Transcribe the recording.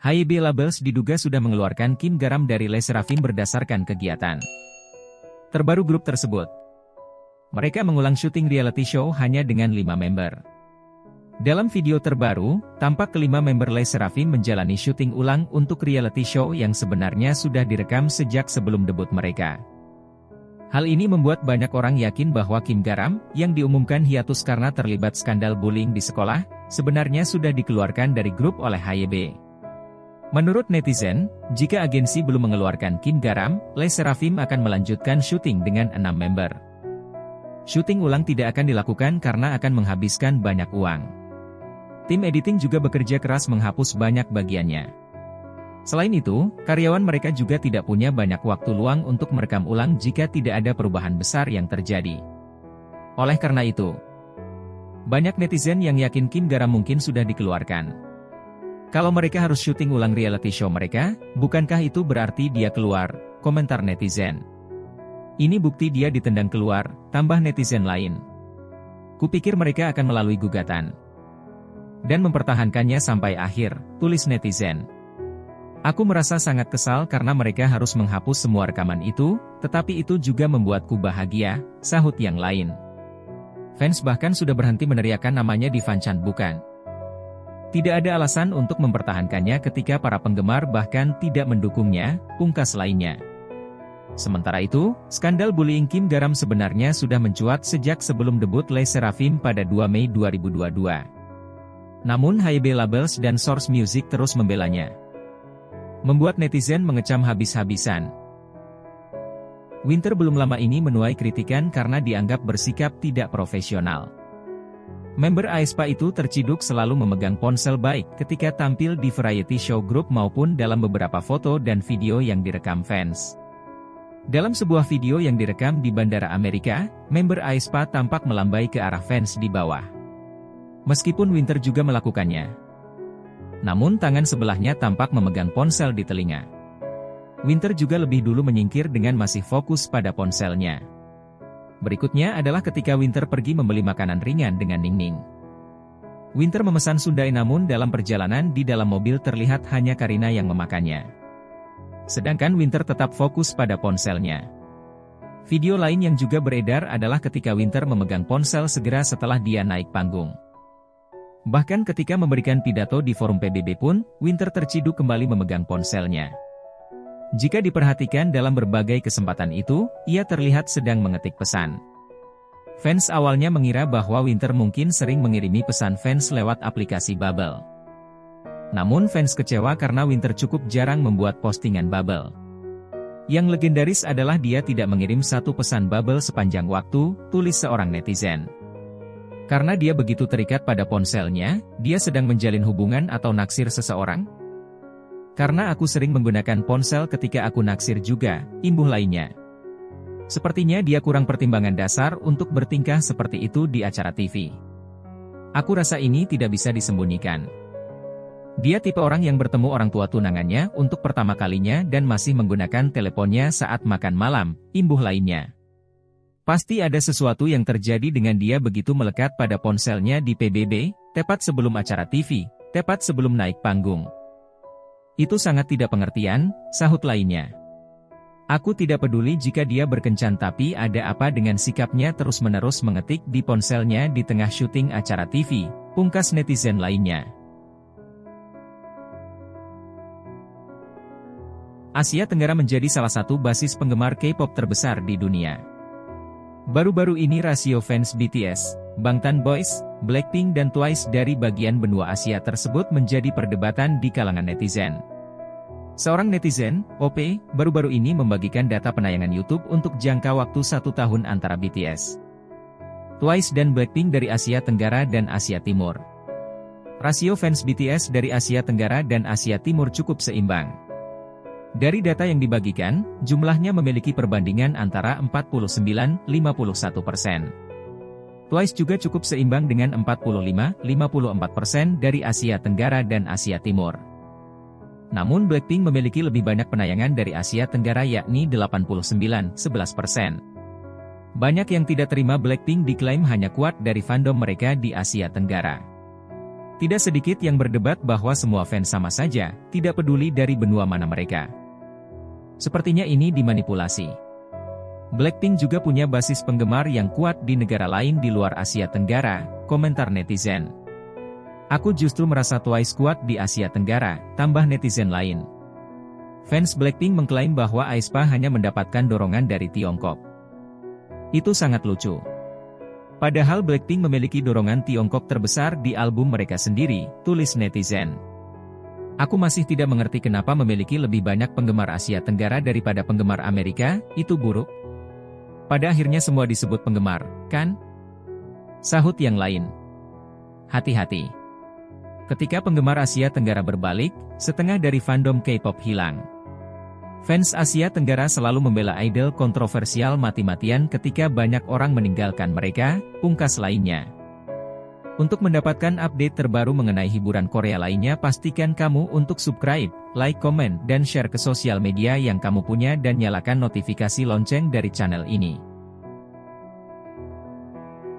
HYB Labels diduga sudah mengeluarkan Kim Garam dari LE SSERAFIM berdasarkan kegiatan terbaru grup tersebut. Mereka mengulang syuting reality show hanya dengan 5 member. Dalam video terbaru, tampak kelima member LE SSERAFIM menjalani syuting ulang untuk reality show yang sebenarnya sudah direkam sejak sebelum debut mereka. Hal ini membuat banyak orang yakin bahwa Kim Garam, yang diumumkan hiatus karena terlibat skandal bullying di sekolah, sebenarnya sudah dikeluarkan dari grup oleh HYB. Menurut netizen, jika agensi belum mengeluarkan Kim Garam, LE SSERAFIM akan melanjutkan syuting dengan 6 member. Syuting ulang tidak akan dilakukan karena akan menghabiskan banyak uang. Tim editing juga bekerja keras menghapus banyak bagiannya. Selain itu, karyawan mereka juga tidak punya banyak waktu luang untuk merekam ulang jika tidak ada perubahan besar yang terjadi. Oleh karena itu, banyak netizen yang yakin Kim Garam mungkin sudah dikeluarkan. Kalau mereka harus syuting ulang reality show mereka, bukankah itu berarti dia keluar? Komentar netizen. Ini bukti dia ditendang keluar, tambah netizen lain. Kupikir mereka akan melalui gugatan dan mempertahankannya sampai akhir, tulis netizen. Aku merasa sangat kesal karena mereka harus menghapus semua rekaman itu, tetapi itu juga membuatku bahagia, sahut yang lain. Fans bahkan sudah berhenti meneriakkan namanya di fanchan bukan? Tidak ada alasan untuk mempertahankannya ketika para penggemar bahkan tidak mendukungnya, pungkas lainnya. Sementara itu, skandal bullying Kim Garam sebenarnya sudah mencuat sejak sebelum debut LE SSERAFIM pada 2 Mei 2022. Namun HYB Labels dan Source Music terus membelanya, membuat netizen mengecam habis-habisan. Winter belum lama ini menuai kritikan karena dianggap bersikap tidak profesional. Member aespa itu terciduk selalu memegang ponsel baik ketika tampil di variety show grup maupun dalam beberapa foto dan video yang direkam fans. Dalam sebuah video yang direkam di Bandara Amerika, member aespa tampak melambai ke arah fans di bawah. Meskipun Winter juga melakukannya, namun tangan sebelahnya tampak memegang ponsel di telinga. Winter juga lebih dulu menyingkir dengan masih fokus pada ponselnya. Berikutnya adalah ketika Winter pergi membeli makanan ringan dengan Ningning. Winter memesan Sundai namun dalam perjalanan di dalam mobil terlihat hanya Karina yang memakannya. Sedangkan Winter tetap fokus pada ponselnya. Video lain yang juga beredar adalah ketika Winter memegang ponsel segera setelah dia naik panggung. Bahkan ketika memberikan pidato di forum PBB pun, Winter terciduk kembali memegang ponselnya. Jika diperhatikan dalam berbagai kesempatan itu, ia terlihat sedang mengetik pesan. Fans awalnya mengira bahwa Winter mungkin sering mengirimi pesan fans lewat aplikasi Bubble. Namun fans kecewa karena Winter cukup jarang membuat postingan Bubble. Yang legendaris adalah dia tidak mengirim satu pesan Bubble sepanjang waktu, tulis seorang netizen. Karena dia begitu terikat pada ponselnya, dia sedang menjalin hubungan atau naksir seseorang? Karena aku sering menggunakan ponsel ketika aku naksir juga, imbuh lainnya. Sepertinya dia kurang pertimbangan dasar untuk bertingkah seperti itu di acara TV. Aku rasa ini tidak bisa disembunyikan. Dia tipe orang yang bertemu orang tua tunangannya untuk pertama kalinya dan masih menggunakan teleponnya saat makan malam, imbuh lainnya. Pasti ada sesuatu yang terjadi dengan dia begitu melekat pada ponselnya di PBB, tepat sebelum acara TV, tepat sebelum naik panggung. Itu sangat tidak pengertian, sahut lainnya. Aku tidak peduli jika dia berkencan tapi ada apa dengan sikapnya terus-menerus mengetik di ponselnya di tengah syuting acara TV, pungkas netizen lainnya. Asia Tenggara menjadi salah satu basis penggemar K-pop terbesar di dunia. Baru-baru ini rasio fans BTS, Bangtan Boys, Blackpink dan Twice dari bagian benua Asia tersebut menjadi perdebatan di kalangan netizen. Seorang netizen, OP, baru-baru ini membagikan data penayangan YouTube untuk jangka waktu 1 tahun antara BTS, Twice dan Blackpink dari Asia Tenggara dan Asia Timur. Rasio fans BTS dari Asia Tenggara dan Asia Timur cukup seimbang. Dari data yang dibagikan, jumlahnya memiliki perbandingan antara 49-51%. Twice juga cukup seimbang dengan 45-54% dari Asia Tenggara dan Asia Timur. Namun Blackpink memiliki lebih banyak penayangan dari Asia Tenggara yakni 89-11%. Banyak yang tidak terima Blackpink diklaim hanya kuat dari fandom mereka di Asia Tenggara. Tidak sedikit yang berdebat bahwa semua fans sama saja, tidak peduli dari benua mana mereka. Sepertinya ini dimanipulasi. Blackpink juga punya basis penggemar yang kuat di negara lain di luar Asia Tenggara, komentar netizen. Aku justru merasa Twice kuat di Asia Tenggara, tambah netizen lain. Fans Blackpink mengklaim bahwa aespa hanya mendapatkan dorongan dari Tiongkok. Itu sangat lucu. Padahal Blackpink memiliki dorongan Tiongkok terbesar di album mereka sendiri, tulis netizen. Aku masih tidak mengerti kenapa memiliki lebih banyak penggemar Asia Tenggara daripada penggemar Amerika, itu buruk. Pada akhirnya semua disebut penggemar, kan? Sahut yang lain. Hati-hati. Ketika penggemar Asia Tenggara berbalik, setengah dari fandom K-pop hilang. Fans Asia Tenggara selalu membela idol kontroversial mati-matian ketika banyak orang meninggalkan mereka, pungkas lainnya. Untuk mendapatkan update terbaru mengenai hiburan Korea lainnya, pastikan kamu untuk subscribe, like, komen, dan share ke sosial media yang kamu punya dan nyalakan notifikasi lonceng dari channel ini.